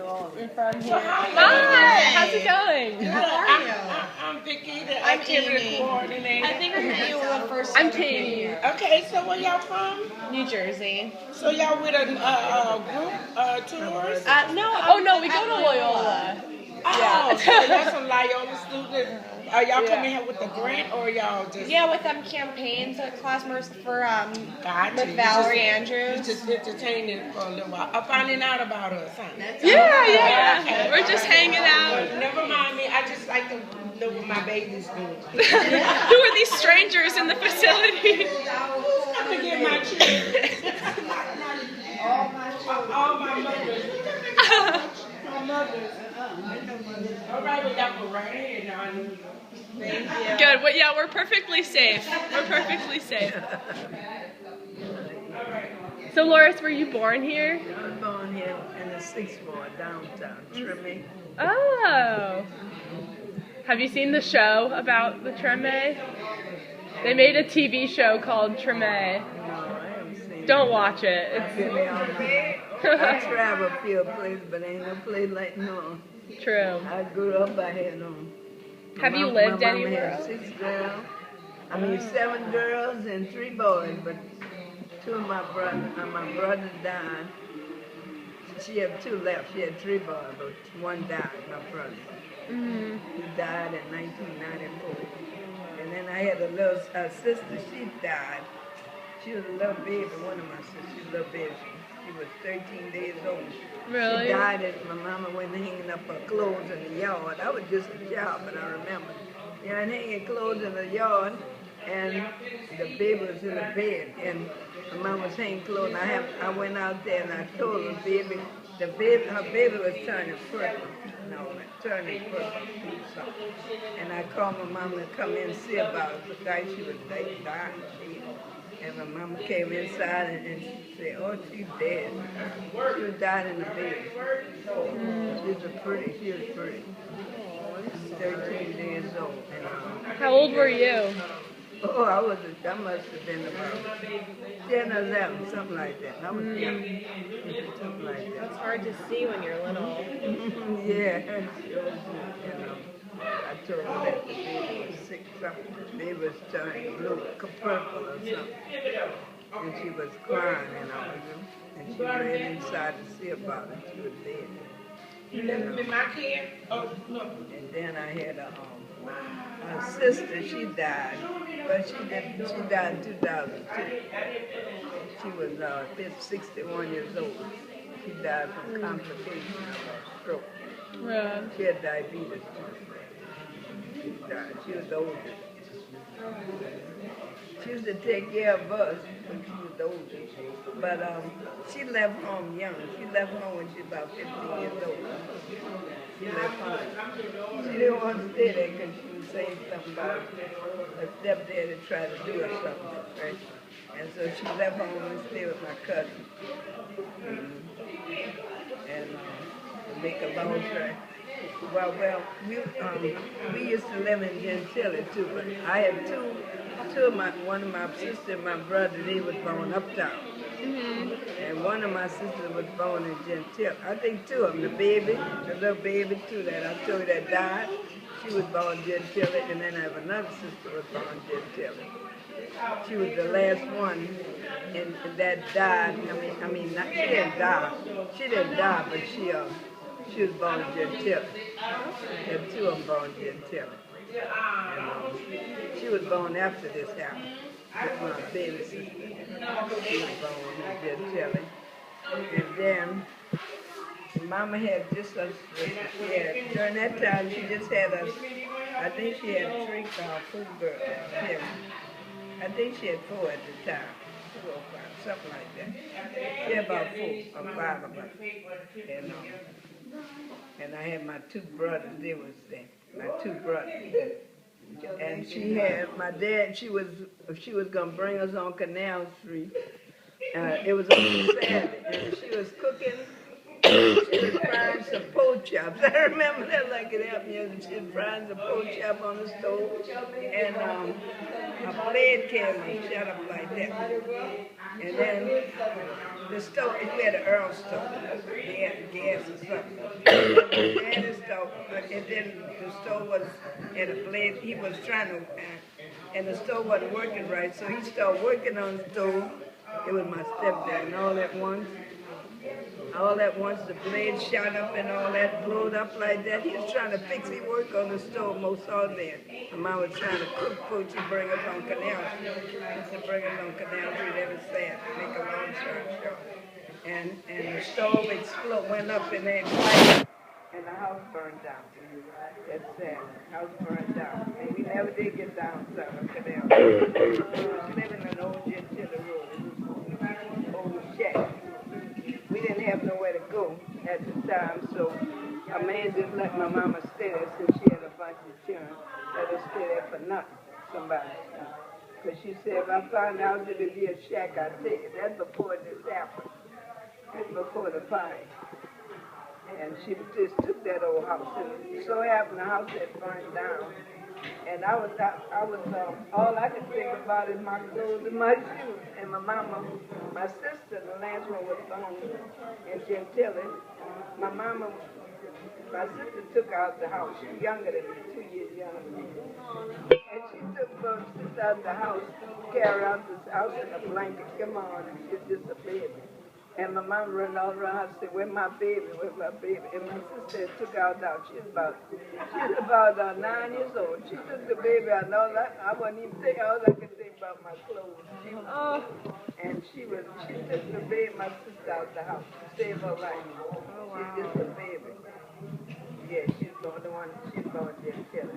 You're from So here. hi, How's it going? I'm Vicky, the activity coordinator. I think I met you when we first I'm started Katie. here. Okay, so where y'all from? New Jersey. So y'all with a group tours? No. Oh no, we go to Loyola. Oh, so y'all some Loyola students. Are y'all coming here with the grant or y'all just? Yeah, with campaigns at Classmers for Gotcha. with Valerie Andrews. Just entertaining for a little while. Finding out about us, huh? Yeah. Okay. We're just hanging out. Never mind me. I just like to know what my baby's doing. Who are these strangers in the facility? Who's coming to get my children? All my mothers. My mothers. All right, we got one right here, darling. Thank you. Good. Well, yeah, we're perfectly safe. We're perfectly safe. So, Loris, were you born here? I was born here in the 6th ward downtown, Treme. Oh. Have you seen the show about the Treme? They made a TV show called Treme. No, I haven't seen it. Don't watch it. I travel a few places, but ain't no place like no. It's true. I grew up, I had no. Have you lived anywhere had else? 6 girls. 7 girls and 3 boys, but 2 of my brothers died. She had 2 left. She had 3 boys, but 1 died, my brother. He died in 1994. And then I had a little sister, she died. She was a little baby, one of my sisters, she was a little baby. She was 13 days old. Really? She died and my mama went hanging up her clothes in the yard. I was just a child, but I remember. Yeah, and hanging clothes in the yard, and the baby was in the bed, and my mama was hanging clothes. I went out there and I told her, her baby was turning purple. No, turning purple. And I called my mama to come in and see about it. The guy, she was like dying. And my mama came inside and she said, oh, she's dead. She was dying in the bed. She was pretty. 13 years old. And, How old were you? oh, I must have been about 10 or 11, something like that. I was young. Something like that. It's hard to see when you're little. Yeah, I told her that the baby was sick, something. The baby was turning blue, purple or something. And she was crying and all. And she ran inside to see about it. She was dead. You never been my kid? Oh, no. And then I had a sister, she died. But she died in 2002. She was 61 years old. She died from complications of a stroke. Yeah. She had diabetes too. She died. She was the oldest. She used to take care of us when she was the oldest. But she left home young. She left home when she was about 15 years old. She left home. She didn't want to stay there because she was saying something about her stepdad tried to do her something, right? And so she left home and stayed with my cousin. And to make a long story. Well, we used to live in Gentilly too, but I had one of my sister and my brother, they was born uptown. And one of my sisters was born in Gentilly. I think 2 of them, the little baby too that I told you that died, she was born in Gentilly, and then I have another sister was born in Gentilly. She was the last one and that died. She didn't die. She didn't die, but she was born in Gentilly. And 2 of them born in Gentilly. And she was born after this happened. With my baby sister. She was born in Gentilly. And then Mama had just us. During that time, she just had us. I think she had 4 girls. I think she had 4 at the time. 4 or 5, something like that. She had about 4 or 5 of us. And I had my 2 brothers, they was there. My 2 brothers. And she had my dad, she was gonna bring us on Canal Street. It was on Saturday, and she was cooking. She was frying some pork chops. I remember that like it happened. She was frying some pork chop on the stove, and a blade came and shut up like that. And then the stove, we had an Earl stove. They had gas or something. They had a stove, and then the stove was at a blade. He was trying to, and the stove wasn't working right, so he started working on the stove. It was my stepdad, and all at once the blade shot up and all that blowed up like that. He was trying to fix it, work on the stove most all day. My mom was trying to cook food to bring us on Canal Street. To bring us on Canal Street every Saturday, make a long story short. And the stove exploded, went up in there, and the house burned down. That's sad. House burned down. And we never did get down South Canal. We was living in old Gentilla Road. It was old shack. We didn't have nowhere to go at the time, so a man just let my mama stay there since she had a bunch of children. Let her stay there for nothing, somebody. Because she said, if I find out that it'd be a shack, I'd take it. That's before this happened. That's before the fire. And she just took that old house. And so happened the house had burned down. And I was all I could think about is my clothes and my shoes. And my mama, my sister, the last one was born in Gentilla. My sister took out the house. She was younger than me, 2 years younger than me. And she took my sister out the house, carried out this house in a blanket. Come on, and she was just a baby. And my mom ran all around and said, where's my baby, where's my baby? And my sister took her out. She was about 9 years old. She took the baby out. I wasn't even thinking, all I could think about my clothes. And she took the baby, my sister out the house to save her life. She's just a baby. Yeah, she's the one, she's born Gentilla.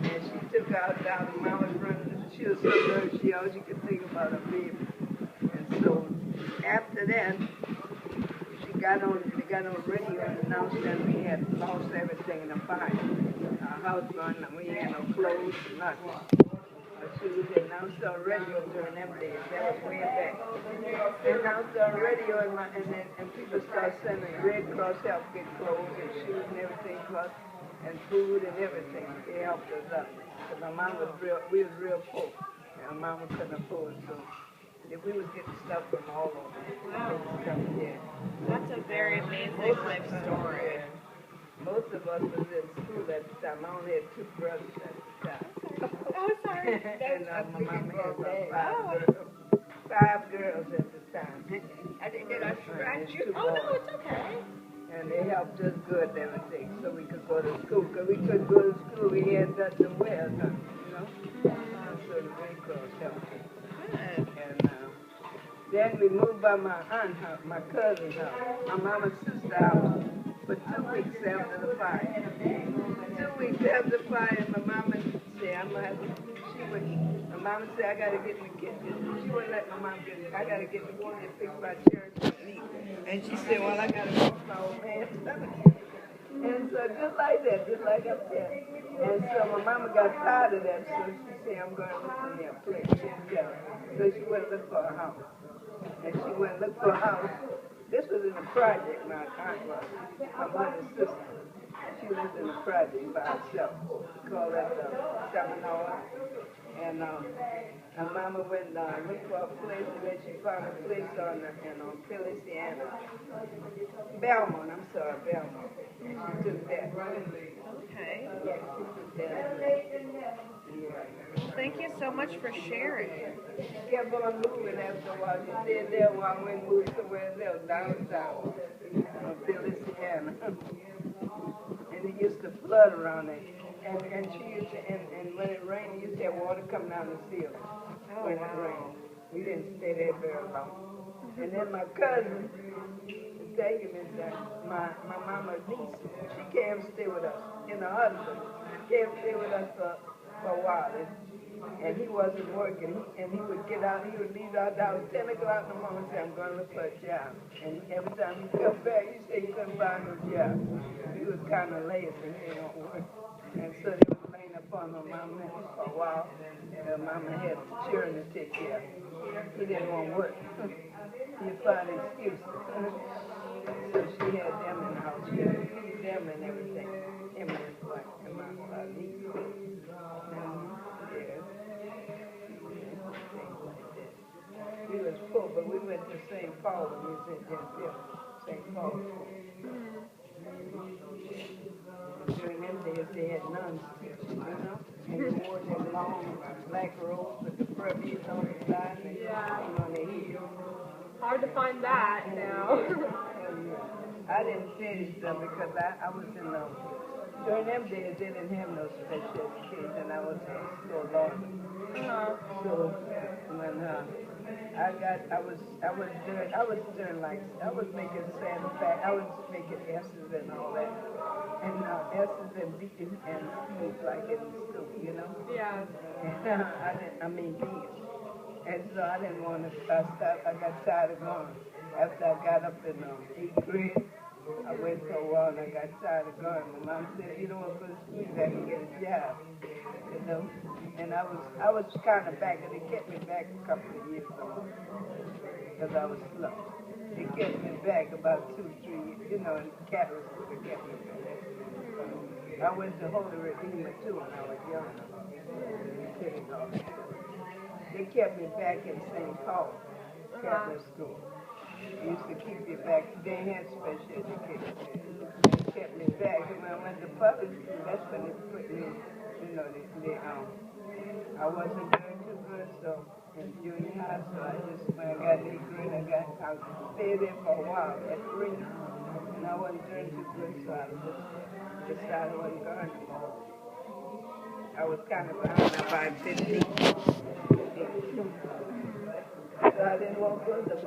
And she took her out down, and mom was running. She was so nervous, all she could think about her baby. And so, after that, they got on radio and announced that we had lost everything in the fire. Our house burned, and we had no clothes, nothing. But she was announced on radio during them days. That was way back. They announced on radio, and people started sending Red Cross help get clothes and shoes and everything to us, and food and everything. They helped us up. Because my mom we was real poor, and my mama couldn't afford, so we was getting stuff from all over. Wow. Yeah. That's a very amazing life story. Most of us was in school at the time. I only had 2 brothers at the time. Oh, sorry. And my mama had about 5 girls at the time. I think they got scratch you. Oh, no, it's okay. And they helped us good and everything so we could go to school. Because we couldn't go to school, we had nothing to wear, you know. So the Red Cross helped us. Good. And then we moved by my aunt's house, my cousin's house, my mama's sister's house, for 2 weeks after the fire. 2 weeks after the fire, my mama said, my mama said, I gotta get in the kitchen. She wouldn't let my mom get in. I gotta get in the kitchen and fix my chairs and eat. And she said, well, I gotta fix my old man's stomach. And so just like that, just like up there. And so my mama got tired of that, so she said, I'm going to look for me a place. So she went to look for a house. And she went to look for a house. This was in the project, my aunt was, my mother's sister. She lived in the project by herself. We call that Seminole. And her mama went looked for a place, and then she found a place on Feliciana. Belmont, I'm sorry, Belmont. And she took that. Okay. Yeah, she took that. Yeah. Thank you so much for sharing. She kept on moving after a while. She stayed there while we moved somewhere else, down south, on Feliciana. And it used to flood around there. And she used to, and when it rained, you used to have water come down the ceiling when it rained. We didn't stay there very long. And then my cousin, the thing is that my mama's niece, she came to stay with us. And her husband came to stay with us for a while. And he wasn't working. And he would get out, he would leave out at 10 o'clock in the morning and say, I'm going to look for a job. And every time he come back, he said he couldn't find no job. He was kind of lazy. He didn't work. And so they was laying upon my mama for a while, and her mama had children to take care of. He didn't want to work. He found excuses. So she had them in the house. She had to feed them and everything. Him and his wife and my niece. And, yeah. Things like that. He was poor, but we went to St. Paul when we was in Denver, St. Paul. During them days, they had nuns teaching, you know, and they wore their long black robes with the fur beads on the side and Yeah. on their heels. Hard to find that now. I didn't finish them because I was in during them days they didn't have no special education. I was so long. So when I was making I was making S's and all that, and S's and B's and C's like in school, you know. Yeah. And B's. And so I didn't want to stop. I got tired of going. After I got up in 8th grade, I went for a while and I got tired of going. My mom said, "You don't want to go to school, you got to get a job." You know? And I was kind of back, and they kept me back a couple of years because I was slow. They kept me back about 2, 3 years, you know, in Catholic school, they kept me back. I went to Holy Redeemer too when I was younger. They kept me back in St. Paul Catholic school. They used to keep you back. They had special education. They kept me back. And when I went to public school, that's when they put me, you know, I wasn't doing too good, so in junior high, so when I got 8th grade, I stayed there for a while at 3, and I wasn't doing too good, so I just decided I wasn't going anymore. I was kind of behind by 15. So I didn't want to go to the